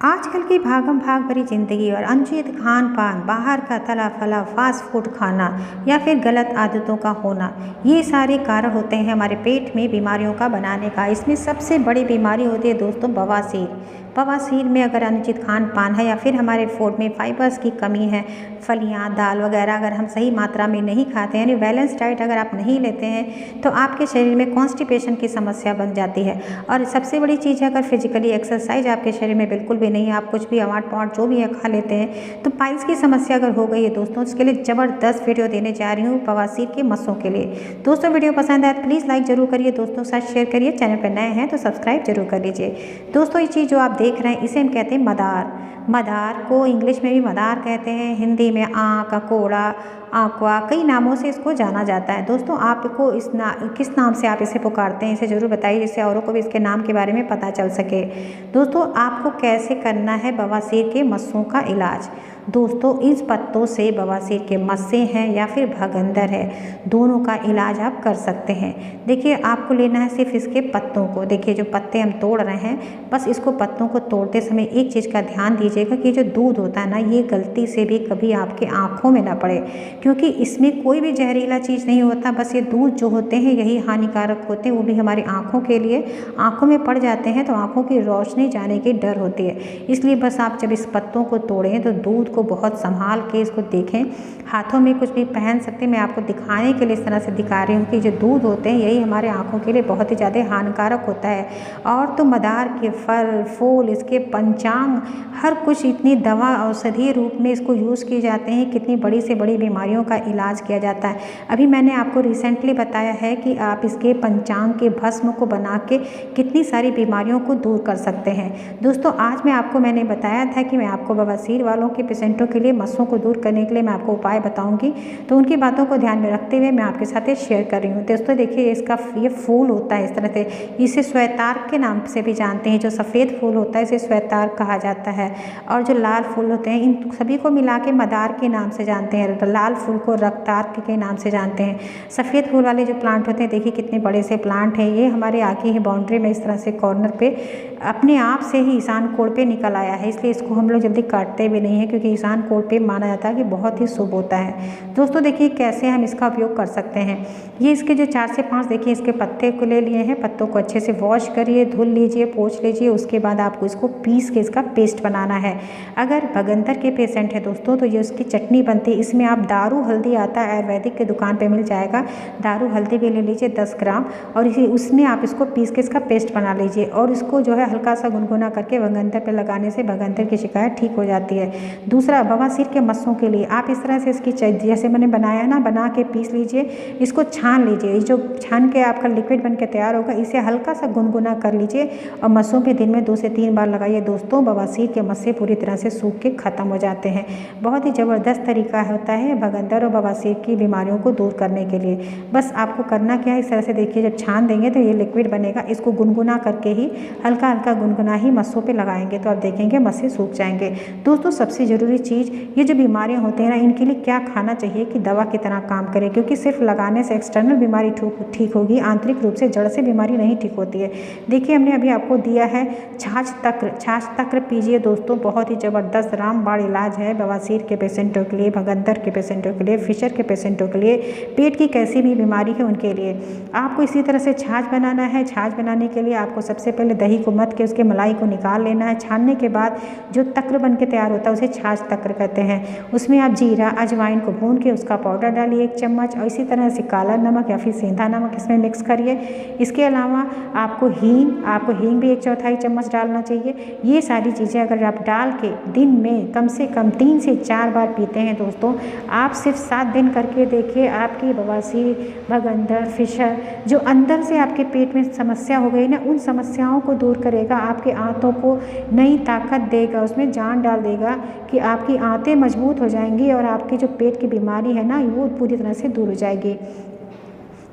आजकल की भागम भाग भरी ज़िंदगी और अनुचित खान पान, बाहर का तला फला फास्ट फूड खाना या फिर गलत आदतों का होना, ये सारे कारण होते हैं हमारे पेट में बीमारियों का बनाने का। इसमें सबसे बड़ी बीमारी होती है दोस्तों बवासीर। बवासीर में अगर अनुचित खान पान है या फिर हमारे फूड में फाइबर्स की कमी है, फलियां, दाल वगैरह अगर हम सही मात्रा में नहीं खाते हैं, यानी बैलेंस डाइट अगर आप नहीं लेते हैं, तो आपके शरीर में कॉन्स्टिपेशन की समस्या बन जाती है। और सबसे बड़ी चीज़ है, अगर फिजिकली एक्सरसाइज आपके शरीर में बिल्कुल भी नहीं है, आप कुछ भी अवाट पवाट जो भी है खा लेते हैं, तो पाइल्स की समस्या अगर हो गई है दोस्तों, उसके लिए ज़बरदस्त वीडियो देने जा रही हूँ बवासीर के मस्सों के लिए। दोस्तों वीडियो पसंद आए तो प्लीज़ लाइक जरूर करिए, दोस्तों के साथ शेयर करिए, चैनल पर नए हैं तो सब्सक्राइब जरूर कर लीजिए। दोस्तों ये चीज़ जो आप देख रहे हैं इसे हम कहते हैं मदार। मदार को इंग्लिश में भी मदार कहते हैं, हिंदी में आँक, अकोड़ा, आंकवा, कई नामों से इसको जाना जाता है। दोस्तों आपको किस नाम से आप इसे पुकारते हैं, इसे ज़रूर बताइए, जिससे औरों को भी इसके नाम के बारे में पता चल सके। दोस्तों आपको कैसे करना है बवासीर के मस्सों का इलाज। दोस्तों इस पत्तों से बवासीर के मस्से हैं या फिर भगंदर है, दोनों का इलाज आप कर सकते हैं। देखिए आपको लेना है सिर्फ इसके पत्तों को। देखिए जो पत्ते हम तोड़ रहे हैं, बस इसको पत्तों को तोड़ते समय एक चीज़ का ध्यान दीजिएगा कि जो दूध होता है ना, ये गलती से भी कभी आपके आँखों में ना पड़े, क्योंकि इसमें कोई भी जहरीला चीज़ नहीं होता। बस ये दूध जो होते हैं यही हानिकारक होते हैं, वो भी हमारी आँखों के लिए। आँखों में पड़ जाते हैं तो आँखों की रोशनी जाने की डर होती है। इसलिए बस आप जब इस पत्तों को तोड़ें तो दूध को बहुत संभाल के इसको देखें। हाथों में कुछ भी पहन सकते हैं, मैं आपको दिखाने के लिए इस तरह से दिखा रही हूँ कि जो दूध होते हैं यही हमारे आँखों के लिए बहुत ही ज़्यादा हानिकारक होता है। और तो मदार के फल फूल, इसके पंचांग, हर कुछ इतनी दवा औषधीय रूप में इसको यूज़ किए जाते हैं, कितनी बड़ी से बड़ी बीमारियों का इलाज किया जाता है। अभी मैंने आपको रिसेंटली बताया है कि आप इसके पंचांग के भस्म को बना के कितनी सारी बीमारियों को दूर कर सकते हैं। दोस्तों आज मैंने बताया था कि मैं आपको बवासीर वालों के पेशेंटों के लिए मस्सों को दूर करने के लिए मैं आपको उपाय बताऊंगी, तो उनकी बातों को ध्यान में रखते हुए मैं आपके साथ ये शेयर कर रही हूँ। दोस्तों देखिए इसका ये फूल होता है इस तरह से, इसे श्वेतार्क के नाम से भी जानते हैं। जो सफ़ेद फूल होता है इसे श्वेतार्क कहा जाता है, और जो लाल फूल होते हैं इन सभी को मिला के मदार के नाम से जानते हैं। लाल फूल को रक्तार्क के नाम से जानते हैं। सफ़ेद फूल वाले जो प्लांट होते हैं, देखिए कितने बड़े से प्लांट हैं। ये हमारे आगे ही बाउंड्री में इस तरह से कॉर्नर पे अपने आप से ही ईशान कोण पे निकल आया है, इसलिए इसको हम लोग जल्दी काटते भी नहीं है, क्योंकि ईशान कोण पे माना जाता है कि बहुत ही शुभ होता है। दोस्तों देखिए कैसे हम इसका उपयोग कर सकते हैं। ये इसके जो 4 से 5 देखिए इसके पत्ते को ले लिए हैं। पत्तों को अच्छे से वॉश करिए, धुल लीजिए, पोंछ लीजिए। उसके बाद आपको इसको पीस के इसका पेस्ट बनाना है। अगर भगंदर के पेशेंट है दोस्तों तो ये उसकी चटनी बनती है। इसमें आप दारू हल्दी आता है, आयुर्वेदिक के दुकान पे मिल जाएगा। दारू हल्दी भी ले लीजिए 10 ग्राम, और उसमें आप इसको पीस के इसका पेस्ट बना लीजिए, और इसको जो है हल्का सा गुनगुना करके भगंदर पे लगाने से भगंदर की शिकायत ठीक हो जाती है। दूसरा बवासीर के मस्सों के लिए आप इस तरह से इसकी जैसे मैंने बनाया ना, बना के पीस लीजिए, इसको छान लीजिए। जो छान के आपका लिक्विड बन के तैयार होगा, इसे हल्का सा गुनगुना कर लीजिए और मस्सों पे दिन में 2 से 3 बार लगाइए। दोस्तों बवासीर के मस्से पूरी तरह से सूख के ख़त्म हो जाते हैं। बहुत ही ज़बरदस्त तरीका होता है भगंदर और बवासीर की बीमारियों को दूर करने के लिए। बस आपको करना क्या है, इस तरह से देखिए जब छान देंगे तो ये लिक्विड बनेगा, इसको गुनगुना करके ही हल्का हल्का गुनगुना ही मस्सों पे लगाएंगे तो आप देखेंगे मस्से सूख जाएंगे। दोस्तों सबसे ज़रूरी चीज़, ये जो बीमारियां होती हैं ना, इनके लिए क्या खाना चाहिए कि दवा की तरह काम करे, क्योंकि सिर्फ लगाने से एक्सटर्नल बीमारी ठीक होगी, आंतरिक रूप से जड़ से बीमारी नहीं ठीक होती है। देखिए हमने अभी आपको दिया है छाछ तक्र पीजिए दोस्तों, बहुत ही ज़बरदस्त रामबाण इलाज है बवासीर के पेशेंटों के लिए, भगंदर के पेशेंटों के लिए, फिशर के पेशेंटों के लिए, पेट की कैसी भी बीमारी है उनके लिए। आपको इसी तरह से छाछ बनाना है। छाछ बनाने के लिए आपको सबसे पहले दही को मथ के उसके मलाई को निकाल लेना है। छानने के बाद जो तक्र बन के तैयार होता है उसे छाछ तक्र कहते हैं। उसमें आप जीरा अजवाइन को भून के उसका पाउडर डालिए 1 चम्मच, और इसी तरह से काला नमक या फिर सेंधा नमक इसमें मिक्स करिए। इसके अलावा आपको हींग भी 1/4 चम्मच डालना चाहिए। ये सारी चीज़ें अगर आप डाल के दिन में कम से कम 3 से 4 बार पीते हैं दोस्तों, आप सिर्फ 7 दिन करके देखिए, आपकी बवासीर, भगंदर, फिशर जो अंदर से आपके पेट में समस्या हो गई ना, उन समस्याओं को दूर करेगा। आपके आंतों को नई ताकत देगा, उसमें जान डाल देगा कि आपकी आंतें मजबूत हो जाएंगी और आपकी जो पेट की बीमारी है ना वो पूरी तरह से दूर हो जाएगी।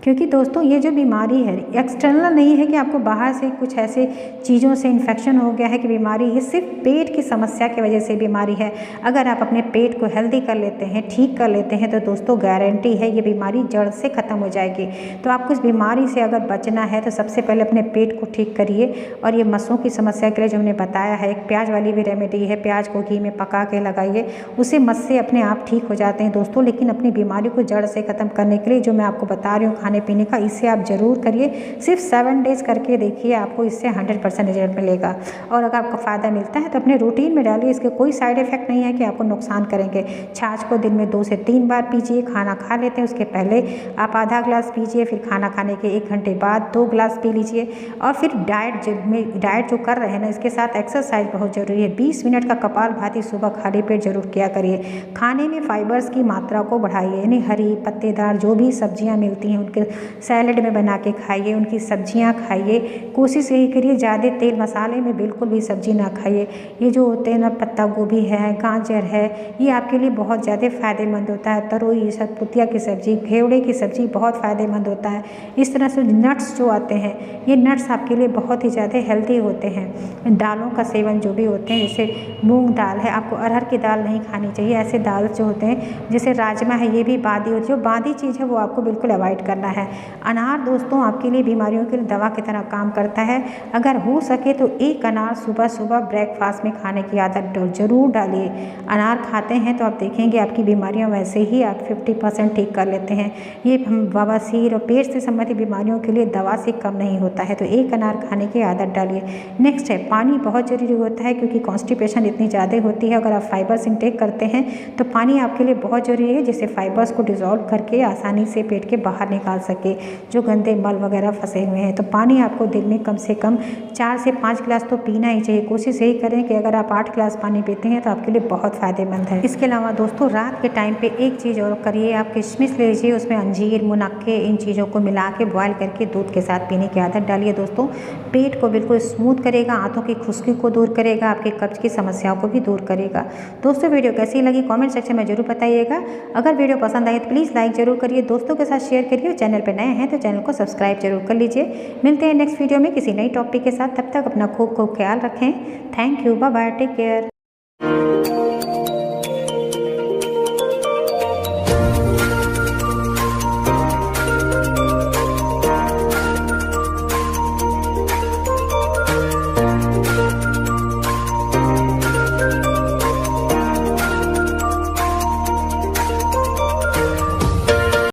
क्योंकि दोस्तों ये जो बीमारी है एक्सटर्नल नहीं है कि आपको बाहर से कुछ ऐसे चीज़ों से इन्फेक्शन हो गया है कि बीमारी, ये सिर्फ पेट की समस्या की वजह से बीमारी है। अगर आप अपने पेट को हेल्दी कर लेते हैं, ठीक कर लेते हैं, तो दोस्तों गारंटी है ये बीमारी जड़ से ख़त्म हो जाएगी। तो आपको इस बीमारी से अगर बचना है तो सबसे पहले अपने पेट को ठीक करिए। और ये मसों की समस्या के लिए जो हमने बताया है, एक प्याज वाली भी रेमेडी है, प्याज को घी में पका के लगाइए, उससे मस से अपने आप ठीक हो जाते हैं दोस्तों। लेकिन अपनी बीमारी को जड़ से ख़त्म करने के लिए जो मैं आपको बता रही हूँ खाने पीने का, इसे आप ज़रूर करिए। सिर्फ 7 डेज़ करके देखिए, आपको इससे 100% रिजल्ट मिलेगा। और अगर आपको फ़ायदा मिलता है तो अपने रूटीन में डालिए, इसके कोई साइड इफ़ेक्ट नहीं है कि आपको नुकसान करेंगे। छाछ को दिन में 2 से 3 बार पीजिए। खाना खा लेते हैं उसके पहले आप आधा ग्लास पीजिए, फिर खाना खाने के 1 घंटे बाद 2 ग्लास पी लीजिए। और फिर डाइट जो कर रहे हैं ना, इसके साथ एक्सरसाइज बहुत ज़रूरी है। 20 मिनट का कपालभाति सुबह खाली पेट जरूर किया करिए। खाने में फाइबर्स की मात्रा को बढ़ाइए, यानी हरी पत्तेदार जो भी सब्जियां मिलती हैं उनके सैलेड में बना के खाइए, उनकी सब्जियां खाइए। कोशिश यही करिए ज़्यादा तेल मसाले में बिल्कुल भी सब्जी ना खाइए। ये जो होते हैं ना, पत्ता गोभी है, गाजर है, ये आपके लिए बहुत ज़्यादा फ़ायदेमंद होता है। तरोई, सतपुतिया की सब्ज़ी, घेवड़े की सब्ज़ी बहुत फ़ायदेमंद होता है। इस तरह से नट्स जो आते हैं, ये नट्स आपके लिए बहुत ही ज़्यादा हेल्दी होते हैं। दालों का सेवन जो भी होते हैं, जैसे मूंग दाल है, आपको अरहर की दाल नहीं खानी चाहिए। ऐसे दाल जो होते हैं जैसे राजमा है, ये भी बादी होती है। जो बादी चीज़ है वो आपको बिल्कुल अवॉइड करना है। अनार दोस्तों आपके लिए बीमारियों के लिए दवा की तरह काम करता है। अगर हो सके तो 1 अनार सुबह सुबह ब्रेकफास्ट में खाने की आदत ज़रूर डालिए। अनार खाते हैं तो आप देखेंगे आपकी बीमारियां वैसे ही आप 50% ठीक कर लेते हैं। ये बवासीर और पेट से संबंधित बीमारियों के लिए दवा से कम नहीं होता है। तो 1 अनार खाने की आदत डालिए। नेक्स्ट है पानी बहुत ज़रूरी होता है, क्योंकि कॉन्स्टिपेशन इतनी ज़्यादा होती है। अगर आप फाइबर्स इंटेक करते हैं तो पानी आपके लिए बहुत ज़रूरी है, जिससे फाइबर्स को डिज़ोल्व करके आसानी से पेट के बाहर निकाल सके जो गंदे मल वगैरह फंसे हुए हैं। तो पानी आपको दिन में कम से कम 4 से 5 गिलास तो पीना ही चाहिए। कोशिश यही करें कि अगर आप 8 गिलास पानी पीते हैं तो आपके लिए बहुत फ़ायदेमंद है। इसके अलावा दोस्तों रात के टाइम पे एक चीज़ और करिए, आप किशमिश ले लीजिए, उसमें अंजीर, मुनक्के, इन चीज़ों को मिला के बॉयल करके दूध के साथ पीने की आदत डालिए दोस्तों। पेट को बिल्कुल स्मूथ करेगा, आंतों की खुश्की को दूर करेगा, आपके कब्ज की समस्याओं को भी दूर करेगा। दोस्तों वीडियो कैसी लगी कमेंट सेक्शन में जरूर बताइएगा। अगर वीडियो पसंद आए तो प्लीज़ लाइक जरूर करिए, दोस्तों के साथ शेयर करिए। चैनल पर नए हैं तो चैनल को सब्सक्राइब जरूर कर लीजिए। मिलते हैं नेक्स्ट वीडियो में किसी नई टॉपिक के साथ। तब तक अपना खूब ख्याल रखें। Thank you, bye bye, take care.